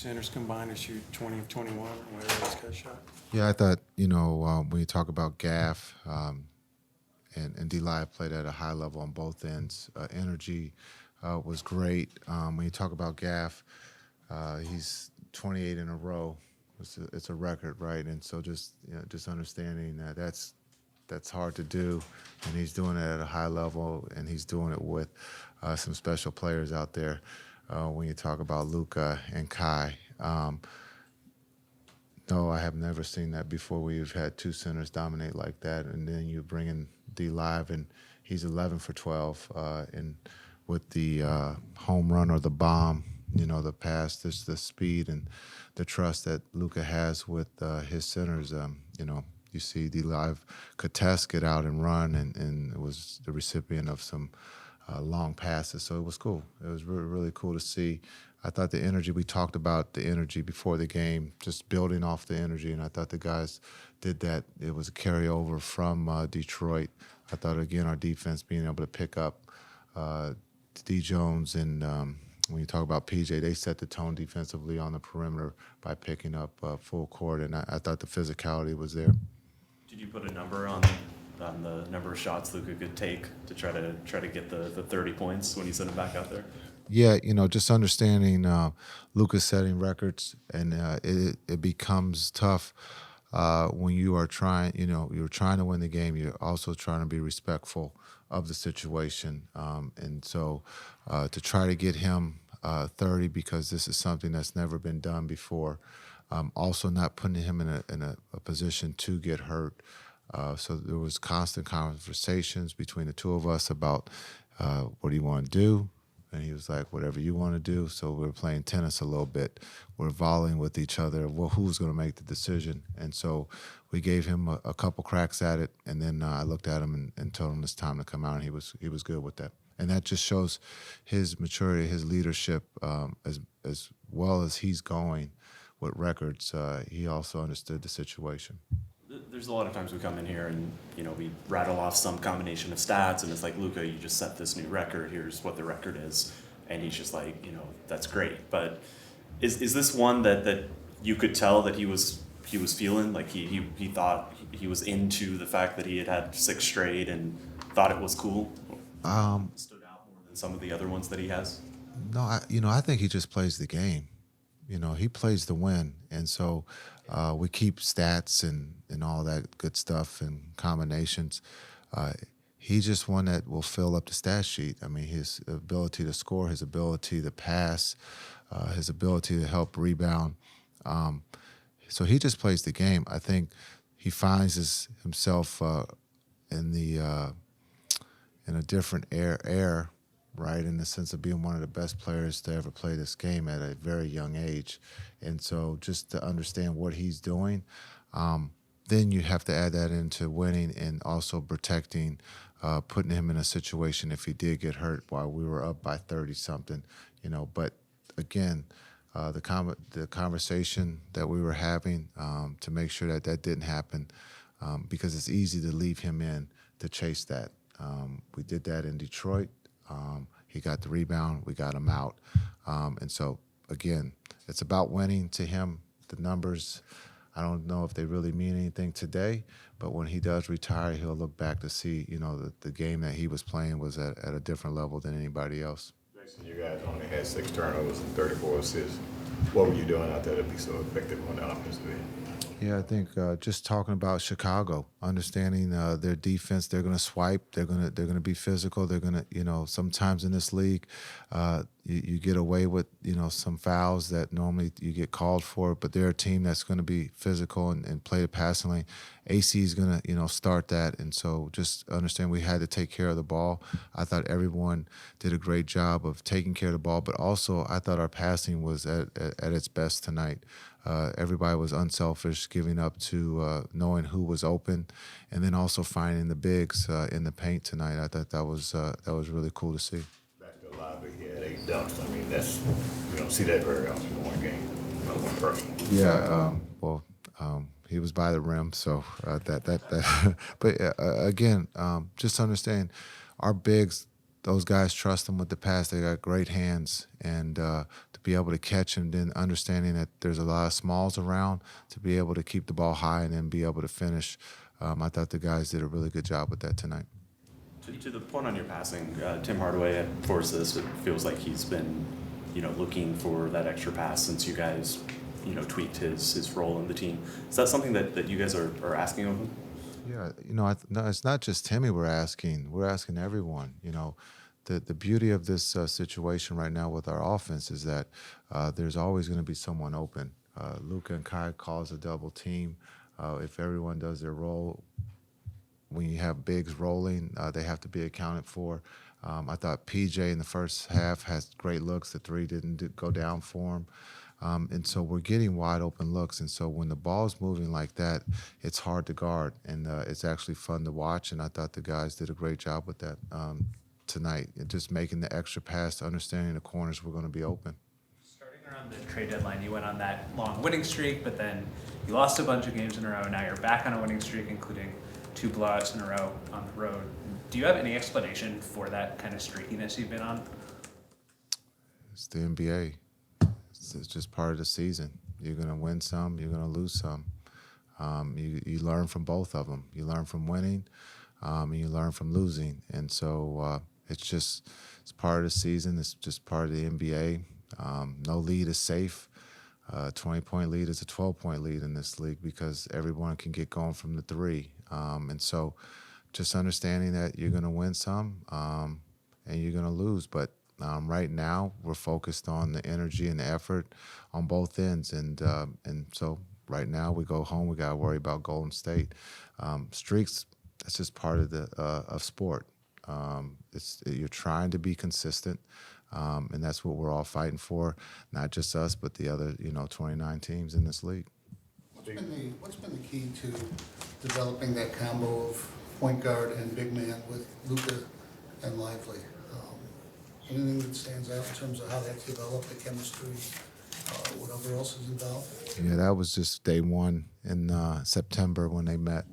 centers combined to shoot 20 of 21 whenever this guy shot. Yeah, I thought, when you talk about Gaff and D-Live played at a high level on both ends. Energy was great. When you talk about Gaff, he's 28 in a row. It's a record, right? And so just understanding that that's hard to do, and he's doing it at a high level, and he's doing it with some special players out there. When you talk about Luka and Kai, no, I have never seen that before. We've had two centers dominate like that, and then you bring in D Live, and he's 11 for 12, and with the home run or the bomb, the pass, the speed and the trust that Luka has with his centers. You see D Live contest, get out and run, and it was the recipient of some long passes, so it was cool. It was really, really cool to see. I thought the energy, we talked about the energy before the game, just building off the energy, and I thought the guys did that. It was a carryover from Detroit. I thought, again, our defense being able to pick up D. Jones, and when you talk about PJ, they set the tone defensively on the perimeter by picking up full court, and I thought the physicality was there. Did you put a number on the number of shots Luka could take to try to get the 30 points when you sent him back out there? Yeah, just understanding Luka's setting records, and it becomes tough when you are trying. You're trying to win the game. You're also trying to be respectful of the situation, and so to try to get him 30, because this is something that's never been done before. Also, not putting him in a position to get hurt. So there was constant conversations between the two of us about what do you want to do. And he was like, whatever you want to do. So we were playing tennis a little bit. We're volleying with each other. Well, who's going to make the decision? And so we gave him a couple cracks at it. And then I looked at him and told him it's time to come out. And he was good with that. And that just shows his maturity, his leadership, as well as he's going with records. He also understood the situation. There's a lot of times we come in here and, we rattle off some combination of stats, and it's like, Luka, you just set this new record. Here's what the record is. And he's just like, that's great. But is this one that you could tell that he was feeling? Like he thought he was into the fact that he had 6 straight and thought it was cool? Stood out more than some of the other ones that he has? No, I think he just plays the game. He plays to win. And so we keep stats and all that good stuff and combinations. He's just one that will fill up the stat sheet. I mean, his ability to score, his ability to pass, his ability to help rebound. So he just plays the game. I think he finds himself in a different air, right, in the sense of being one of the best players to ever play this game at a very young age. And so just to understand what he's doing, then you have to add that into winning and also protecting, putting him in a situation if he did get hurt while we were up by 30-something, But again, the conversation that we were having to make sure that didn't happen, because it's easy to leave him in to chase that. We did that in Detroit. He got the rebound. We got him out. And so, again, it's about winning to him. The numbers, I don't know if they really mean anything today, but when he does retire, he'll look back to see, the game that he was playing was at a different level than anybody else. Jason, you guys only had 6 turnovers and 34 assists. What were you doing out there to be so effective on the offensive end? Yeah, I think just talking about Chicago, understanding their defense, they're going to swipe, they're going to be physical, they're going to, sometimes in this league, you get away with, some fouls that normally you get called for, but they're a team that's going to be physical and play the passing lane. AC is going to, start that, and so just understand we had to take care of the ball. I thought everyone did a great job of taking care of the ball, but also I thought our passing was at its best tonight. Everybody was unselfish, giving up to knowing who was open, and then also finding the bigs in the paint tonight. I thought that was really cool to see. Back to the lobby, he had 8 dunks. I mean, you don't see that very often in one game, not one person. Yeah, he was by the rim, so that. But again, just understand our bigs. Those guys trust them with the pass. They got great hands, and to to be able to catch and then understanding that there's a lot of smalls around to be able to keep the ball high and then be able to finish. I thought the guys did a really good job with that tonight. To the point on your passing, Tim Hardaway had forced this. It feels like he's been, looking for that extra pass since you guys, tweaked his role in the team. Is that something that you guys are asking of him? Yeah, no, it's not just Timmy we're asking. We're asking everyone. The beauty of this situation right now with our offense is that there's always going to be someone open. Luka and Kai calls a double team. If everyone does their role, when you have bigs rolling, they have to be accounted for. I thought PJ in the first half has great looks. The three didn't go down for him. And so we're getting wide open looks. And so when the ball's moving like that, it's hard to guard. And it's actually fun to watch. And I thought the guys did a great job with that tonight. Just making the extra pass, understanding the corners were going to be open. Starting around the trade deadline, you went on that long winning streak, but then you lost a bunch of games in a row. Now you're back on a winning streak, including 2 blowouts in a row on the road. Do you have any explanation for that kind of streakiness you've been on? It's the NBA. It's just part of the season. You're going to win some, you're going to lose some. You learn from both of them. You learn from winning, and you learn from losing. And so it's part of the season. It's just part of the NBA. No lead is safe. 20-point lead is a 12-point lead in this league because everyone can get going from the three. And so just understanding that you're going to win some and you're going to lose. But right now we're focused on the energy and the effort on both ends. And so right now we go home, we got to worry about Golden State. Streaks, that's just part of of sport. You're trying to be consistent. And that's what we're all fighting for, not just us, but the other, 29 teams in this league. What's been the key to developing that combo of point guard and big man with Luka and Lively? Anything that stands out in terms of how that's developed, the chemistry, whatever else is involved? Yeah, that was just day one in September when they met.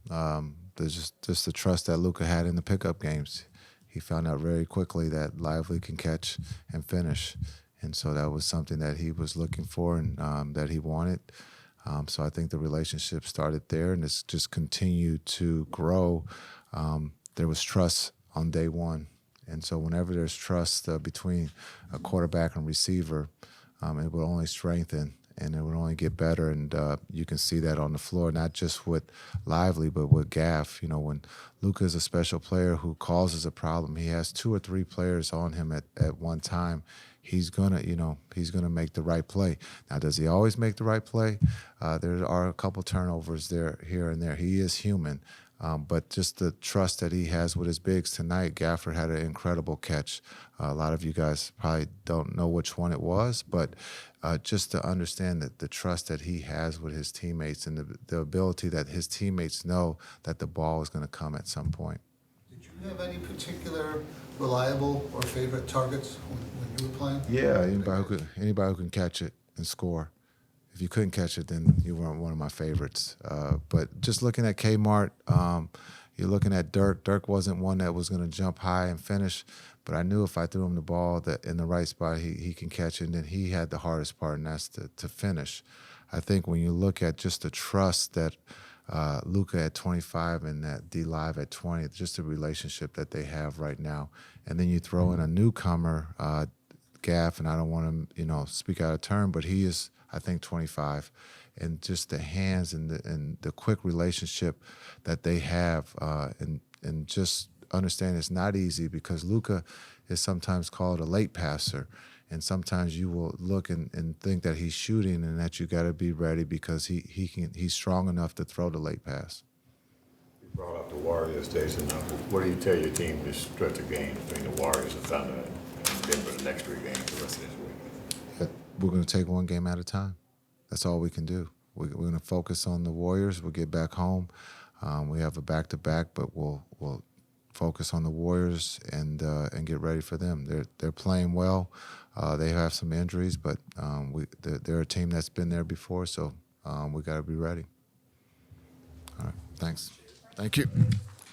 There's just the trust that Luka had in the pickup games. He found out very quickly that Lively can catch and finish. And so that was something that he was looking for and that he wanted. So I think the relationship started there and it's just continued to grow. There was trust on day one. And so whenever there's trust between a quarterback and receiver, it will only strengthen and it will only get better. And you can see that on the floor, not just with Lively, but with Gaff. When Luka is a special player who causes a problem, he has 2 or 3 players on him at one time. He's gonna make the right play. Now, does he always make the right play? There are a couple turnovers here and there. He is human. But just the trust that he has with his bigs tonight, Gafford had an incredible catch. A lot of you guys probably don't know which one it was, but just to understand that the trust that he has with his teammates and the ability that his teammates know that the ball is going to come at some point. Did you have any particular reliable or favorite targets when you were playing? Yeah, anybody who can catch it and score. If you couldn't catch it, then you weren't one of my favorites. But just looking at Kmart, you're looking at Dirk. Dirk wasn't one that was going to jump high and finish, but I knew if I threw him the ball that in the right spot, he can catch it. And then he had the hardest part, and that's to finish. I think when you look at just the trust that Luka at 25 and that D-Live at 20, just the relationship that they have right now. And then you throw in a newcomer, Gaff, and I don't want to, speak out of turn, but he is, I think, 25, and just the hands and the quick relationship that they have, and just understand it's not easy because Luka is sometimes called a late passer, and sometimes you will look and think that he's shooting and that you got to be ready because he's strong enough to throw the late pass. You brought up the Warriors, Jason. What do you tell your team this stretch of games between the Warriors and Thunder and Denver the next 3 games the rest of this week? We're going to take one game at a time. That's all we can do. We're going to focus on the Warriors. We'll get back home. We have a back-to-back, but we'll focus on the Warriors and get ready for them. They're playing well. They have some injuries, but they're a team that's been there before, so we got to be ready. All right, thanks. Thank you.